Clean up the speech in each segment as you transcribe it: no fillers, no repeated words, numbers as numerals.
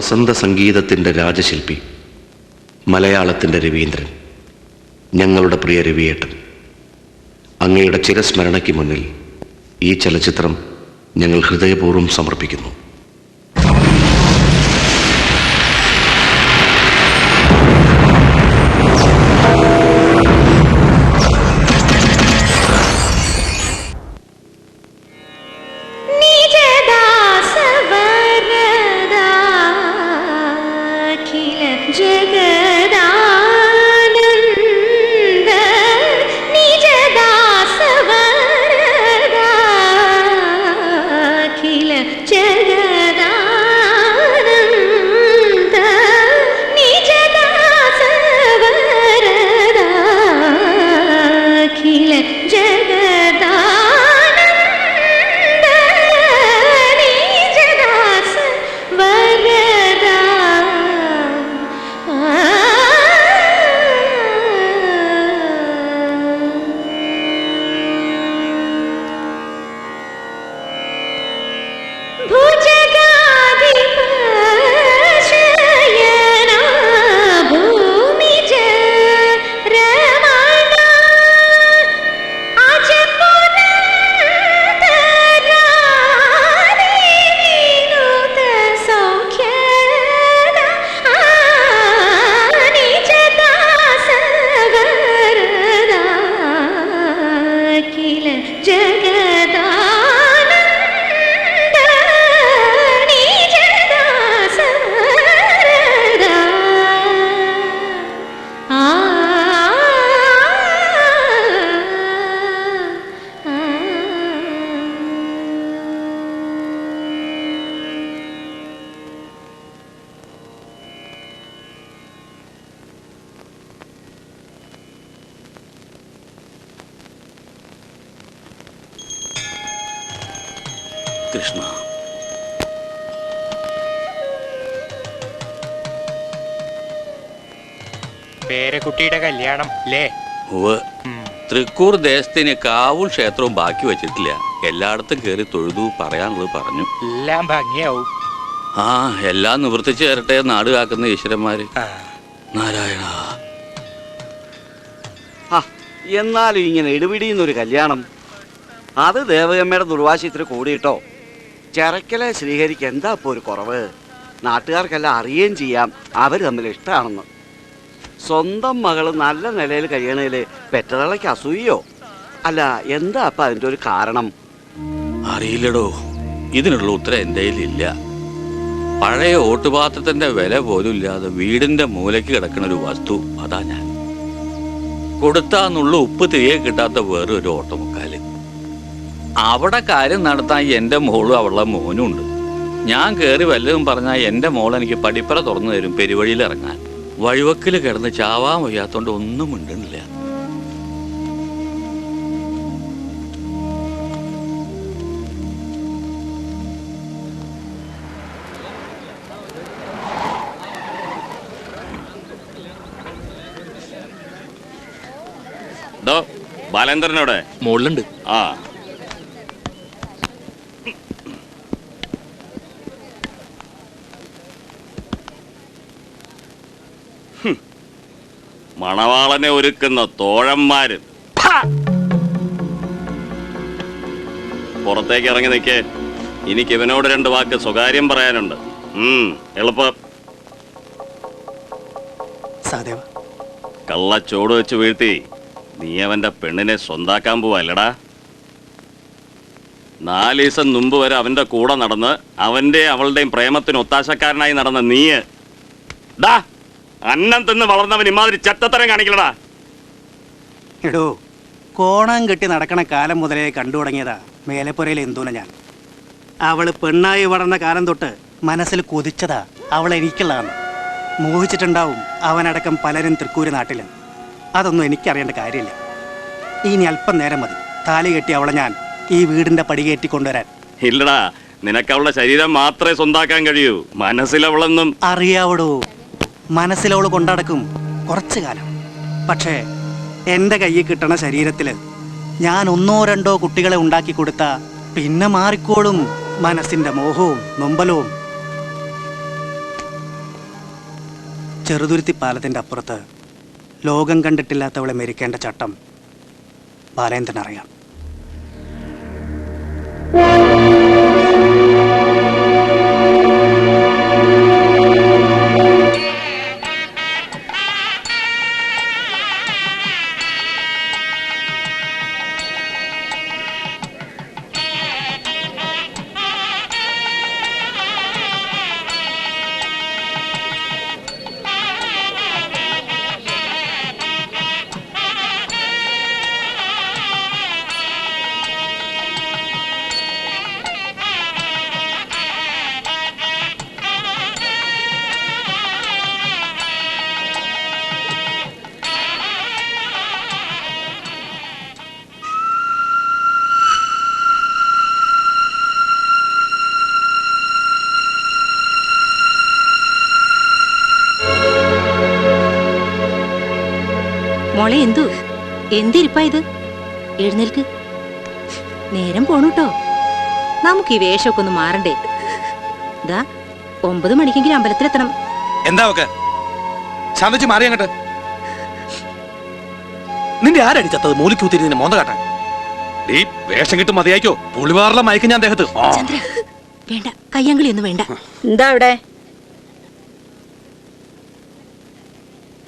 വസന്ത സംഗീതത്തിൻ്റെ രാജശില്പി, മലയാളത്തിൻ്റെ രവീന്ദ്രൻ, ഞങ്ങളുടെ പ്രിയ രവിയേട്ടൻ, അങ്ങയുടെ ചിരസ്മരണയ്ക്ക് മുന്നിൽ ഈ ചലച്ചിത്രം ഞങ്ങൾ ഹൃദയപൂർവ്വം സമർപ്പിക്കുന്നു. കൃഷ്ണ, പേരക്കുട്ടിയുടെ കല്യാണം അല്ലേ? തൃക്കൂർ ദേശത്തിന് കാവൂൾ ക്ഷേത്രവും ബാക്കി വെച്ചിട്ടില്ല. എല്ലായിടത്തും കയറി തൊഴുതു പറയാനുള്ളത് പറഞ്ഞു. എല്ലാം ഭംഗിയാവും. ആ, എല്ലാം നിവർത്തിച്ചു തരട്ടെ നാട് കാക്കുന്ന ഈശ്വരന്മാര്. നാരായണ. എന്നാലും ഇങ്ങനെ ഇടിപിടിയുന്നൊരു കല്യാണം, അത് ദേവകമ്മയുടെ ദുർവാശയത്തിന് കൂടിയിട്ടോ. ചെറക്കലെ ശ്രീഹരിക്ക് എന്താ ഇപ്പോൾ ഒരു കുറവ്? നാട്ടുകാർക്കെല്ലാം അറിയുകയും ചെയ്യാം അവർ തമ്മിൽ ഇഷ്ടമാണെന്ന്. സ്വന്തം മകള് നല്ല നിലയിൽ കഴിയണേല് പെറ്റതളയ്ക്ക് അസൂയോ? അല്ല, എന്താ അപ്പം അതിൻ്റെ ഒരു കാരണം? അറിയില്ലടോ, ഇതിനുള്ള ഉത്തരം എൻ്റെ ഇല്ല. പഴയ ഓട്ടുപാത്രത്തിന്റെ വില പോലും ഇല്ലാതെ വീടിന്റെ മൂലയ്ക്ക് കിടക്കുന്ന ഒരു വസ്തു, അതാ ഞാൻ. കൊടുത്താന്നുള്ള ഉപ്പ് തിരികെ കിട്ടാത്ത വേറൊരു ഓട്ടമുക്കാല്. അവിടെ കാര്യം നടത്താൻ എൻ്റെ മോളും അവളുടെ മോനും ഉണ്ട്. ഞാൻ കയറി വല്ലതും പറഞ്ഞാൽ എൻ്റെ മോൾ എനിക്ക് പടിപ്പറ തുറന്നു തരും പെരുവഴിയിൽ ഇറങ്ങാൻ. വഴിവക്കിൽ കിടന്ന് ചാവാൻ വയ്യാത്തോണ്ട് ഒന്നും മിണ്ടുന്നില്ല. ബാലേന്ദ്രനോടെ മോളിലുണ്ട്. ആ, മണവാളനെ ഒരുക്കുന്ന തോഴന്മാര്. പുറത്തേക്ക് ഇറങ്ങി നിൽക്കേ. എനിക്ക് ഇവനോട് 2 വാക്ക് സ്വകാര്യം പറയാനുണ്ട്. എളുപ്പം. കള്ളച്ചോട് വെച്ച് വീഴ്ത്തി നീ അവന്റെ പെണ്ണിനെ സ്വന്താക്കാൻ പോവല്ലടാ. 4 ദിവസം മുമ്പ് വരെ അവന്റെ കൂടെ നടന്ന് അവന്റെ അവളുടെയും പ്രേമത്തിന് ഒത്താശക്കാരനായി നടന്ന നീയ് ഡാ അന്നം തിന്ന് വളർന്നവൻ ഇമാതിരി ചെത്തത്തരം കാണിക്കലടാ. എടോ, കോണം കെട്ടി നടക്കണ കാലം മുതലേ കണ്ടു തുടങ്ങിയതാ മേലെപ്പുരയിൽ എന്തോന്ന ഞാൻ. അവള് പെണ്ണായി വളർന്ന കാലം തൊട്ട് മനസ്സിൽ കൊതിച്ചതാ അവൾ എനിക്കുള്ളതാണ്. മോഹിച്ചിട്ടുണ്ടാവും അവനടക്കം പലരും തൃക്കൂര് നാട്ടിലും. അതൊന്നും എനിക്കറിയേണ്ട കാര്യമില്ല. ഇനി അല്പം നേരം മതി താലി കെട്ടി അവളെ ഞാൻ ഈ വീടിന്റെ പടികേറ്റി കൊണ്ടുവരാൻ. ഇല്ലടാ, നിനക്ക് അവളുടെ ശരീരം മാത്രമേ സ്വന്താക്കാൻ കഴിയൂ. മനസ്സിലവളൊന്നും അറിയാവടോ. മനസ്സിലവള് കൊണ്ടടക്കും കുറച്ചു കാലം. പക്ഷേ എൻ്റെ കയ്യിൽ കിട്ടണ ശരീരത്തിൽ ഞാൻ 1 or 2 കുട്ടികളെ ഉണ്ടാക്കി കൊടുത്ത പിന്നെ മാറിക്കോളും മനസ്സിൻ്റെ മോഹവും നൊമ്പലവും. ചെറുതുരുത്തി പാലത്തിൻ്റെ അപ്പുറത്ത് ലോകം കണ്ടിട്ടില്ലാത്തവളെ മരിക്കേണ്ട ചട്ടം ബാലേന്ദ്രനറിയാം. മോളെ എന്തിരിപ്പാ ഇത്? എഴുന്നേൽക്ക്, നേരം പോണൂട്ടോ. നമുക്ക് ഈ വേഷമൊക്കെ ഒന്ന് മാറണ്ടേ? ഇതാ 9 മണിക്കെങ്കിലും അമ്പലത്തിലെത്തണം. എന്താ ഒക്കെ ശാന്തിച്ച് മാറി അങ്ങോട്ട്. നിന്റെ ആരടി ചത്തത്? മൂലിക്കൂത്തിരി നിന്നെ മോന്ത കാട്ടാൻ. നീ വേഷം കിട്ടും മതിയായിക്കോ. പുളിവാറുള്ള മയക്കും ഞാൻ ദേഹത്ത്. ചന്ദ്ര, വേണ്ട, കയ്യാങ്കളി ഒന്നും വേണ്ട. എന്താ അവിടെ?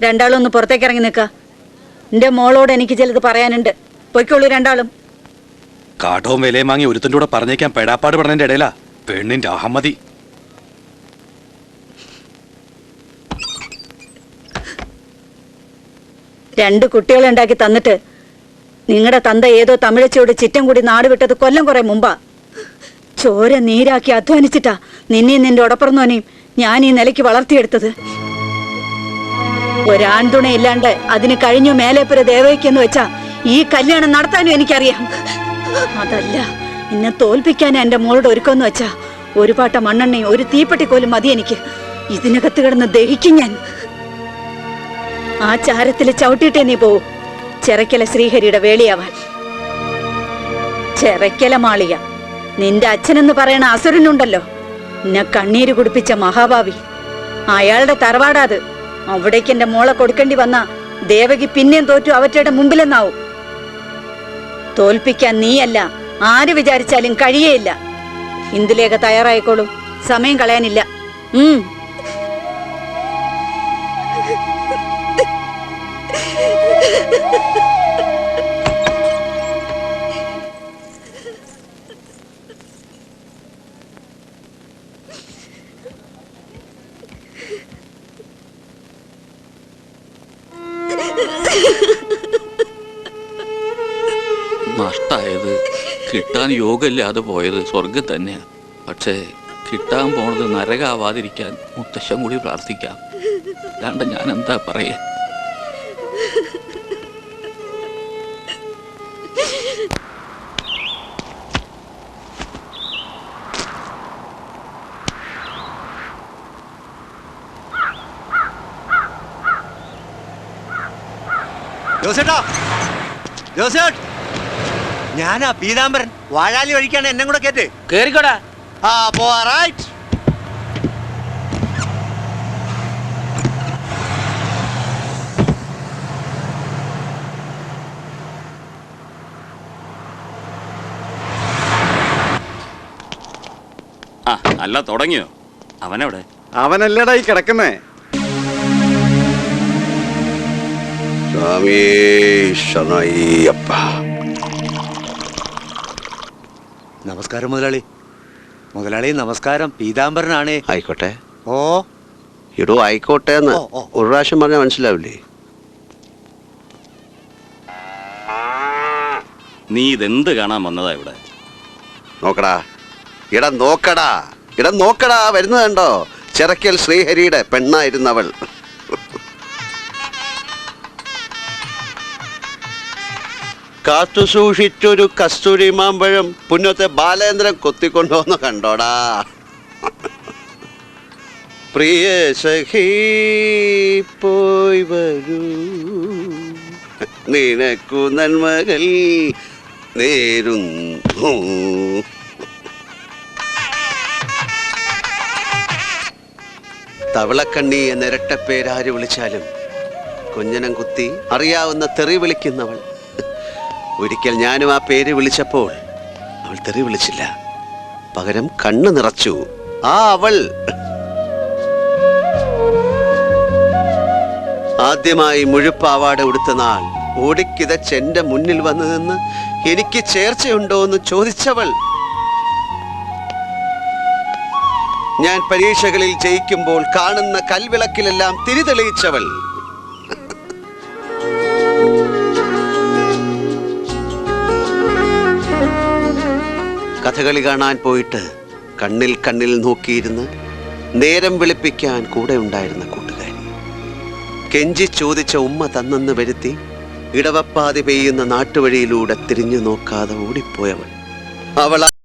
രണ്ടാളും ഒന്ന് പുറത്തേക്ക് ഇറങ്ങി നിൽക്ക. എന്റെ മോളോട് എനിക്ക് ചിലത് പറയാനുണ്ട്. പൊയ്ക്കോളൂ രണ്ടാളും. കാട്ടവും വിലയും വാങ്ങി ഒരുത്തിന്റെ കൂടെ പറഞ്ഞേക്കാൻ പെടാപ്പാട് പറഞ്ഞതിന്റെ ഇടയിലാ പെണ്ണിന്റെ അഹമ്മതി. രണ്ട് കുട്ടികളെ ഉണ്ടാക്കി തന്നിട്ട് നിങ്ങളുടെ തന്ത ഏതോ തമിഴച്ചയോട് ചിറ്റം കൂടി നാട് വിട്ടത് കൊല്ലം കുറെ മുമ്പാ. ചോര നീരാക്കി അധ്വാനിച്ചിട്ടാ നിന്നെയും നിന്റെ ഉടപ്പറന്നോനെയും ഞാൻ ഈ നിലയ്ക്ക് വളർത്തിയെടുത്തത്. ഒരാൺതുണയില്ലാണ്ട് അതിന് കഴിഞ്ഞു മേലേപ്പുര ദേവയ്ക്കെന്ന് വെച്ചാ ഈ കല്യാണം നടത്താനും എനിക്കറിയാം. അതല്ല, എന്നെ തോൽപ്പിക്കാനാ എന്റെ മോളുടെ ഒരുക്കമെന്ന് വെച്ചാ ഒരു പാട്ട മണ്ണെണ്ണയും ഒരു തീപ്പെട്ടിക്കോലും മതി എനിക്ക്. ഇതിനകത്ത് കിടന്ന് ദഹിക്കും ഞാൻ. ആ ചാരത്തില് ചവിട്ടിയിട്ടേ നീ പോവൂ ചെറക്കല ശ്രീഹരിയുടെ വേളിയാവാൻ. ചെറക്കല മാളിക, നിന്റെ അച്ഛനെന്ന് പറയണ അസുരനുണ്ടല്ലോ, എന്നെ കണ്ണീര് കുടിപ്പിച്ച മഹാഭാവി, അയാളുടെ തറവാടാത്. അവിടേക്ക് എന്റെ മോളെ കൊടുക്കേണ്ടി വന്ന ദേവകി പിന്നെയും തോറ്റു അവറ്റയുടെ മുമ്പിലെന്നാവും. തോൽപ്പിക്കാൻ നീയല്ല ആര് വിചാരിച്ചാലും കഴിയേയില്ല. ഇന്ദുലേഖ തയ്യാറായിക്കോളൂ, സമയം കളയാനില്ല. നഷ്ടായത് കിട്ടാൻ യോഗമില്ലാതെ പോയത് സ്വർഗം തന്നെയാ. പക്ഷേ കിട്ടാൻ പോണത് നരകാവാതിരിക്കാൻ മുത്തശ്ശൻ കൂടി പ്രാർത്ഥിക്കാം. അല്ലാണ്ട് ഞാൻ എന്താ പറയാ? ഞാനാ പീതാംബരൻ. വാഴാലി വഴിക്കാണ് എന്നെ കൂടെ കേട്ട് കേറിക്കോടാ. ആ പോവാ. റൈറ്റ്. അല്ല തുടങ്ങിയോ? അവനെവിടെ? അവനല്ലേടാ ഈ കിടക്കുന്നേ. സ്വാമി ശരണയ്യപ്പ. നമസ്കാരം മുതലാളി. മുതലാളി നമസ്കാരം. പീതാംബരനാണ്. ആയിക്കോട്ടെ. ഓ ഇടോ ആയിക്കോട്ടെ എന്ന് ഒരു പ്രാവശ്യം പറഞ്ഞാൽ മനസ്സിലാവില്ലേ? നീ ഇതെന്ത് കാണാൻ വന്നതാ ഇവിടെ? നോക്കടാ, ഇടം നോക്കടാ, വരുന്നത് കണ്ടോ? ചെറക്കൽ ശ്രീഹരിയുടെ പെണ്ണായിരുന്നവൾ. കാത്തു സൂക്ഷിച്ചൊരു കസ്തൂരി മാമ്പഴം പുന്നത്തെ ബാലേന്ദ്രൻ കൊത്തിക്കൊണ്ടുവന്ന് കണ്ടോടാ. പ്രിയ സഖി പോയി വരൂ, നിനക്കു നന്മകൾ നേരുന്നു. തവളക്കണ്ണി എന്ന ഇരട്ടപ്പേരാര് വിളിച്ചാലും കുഞ്ഞനം കുത്തി അറിയാവുന്ന തെറി വിളിക്കുന്നവൾ. ഒരിക്കൽ ഞാനും ആ പേര് വിളിച്ചപ്പോൾ അവൾ തെറി വിളിച്ചില്ല, പകരം കണ്ണു നിറച്ചു. ആ അവൾ ആദ്യമായി മുഴുപ്പാവാട ഉടുത്ത നാൾ ഓടിക്കിതച്ച് എന്റെ മുന്നിൽ വന്നു നിന്ന് എനിക്ക് ചേർച്ചയുണ്ടോ എന്ന് ചോദിച്ചവൾ. ഞാൻ പരീക്ഷകളിൽ ജയിക്കുമ്പോൾ കാണുന്ന കൽവിളക്കിലെല്ലാം തിരിതെളിയിച്ചവൾ. കഥകളി കാണാൻ പോയിട്ട് കണ്ണിൽ കണ്ണിൽ നോക്കിയിരുന്ന് നേരം വെളുപ്പിക്കാൻ കൂടെ ഉണ്ടായിരുന്ന കൂട്ടുകാരി. കെഞ്ചി ചോദിച്ച ഉമ്മ തന്നെന്ന് വരുത്തി ഇടവപ്പാതി പെയ്യുന്ന നാട്ടുവഴിയിലൂടെ തിരിഞ്ഞു നോക്കാതെ ഓടിപ്പോയവൾ. അവൾ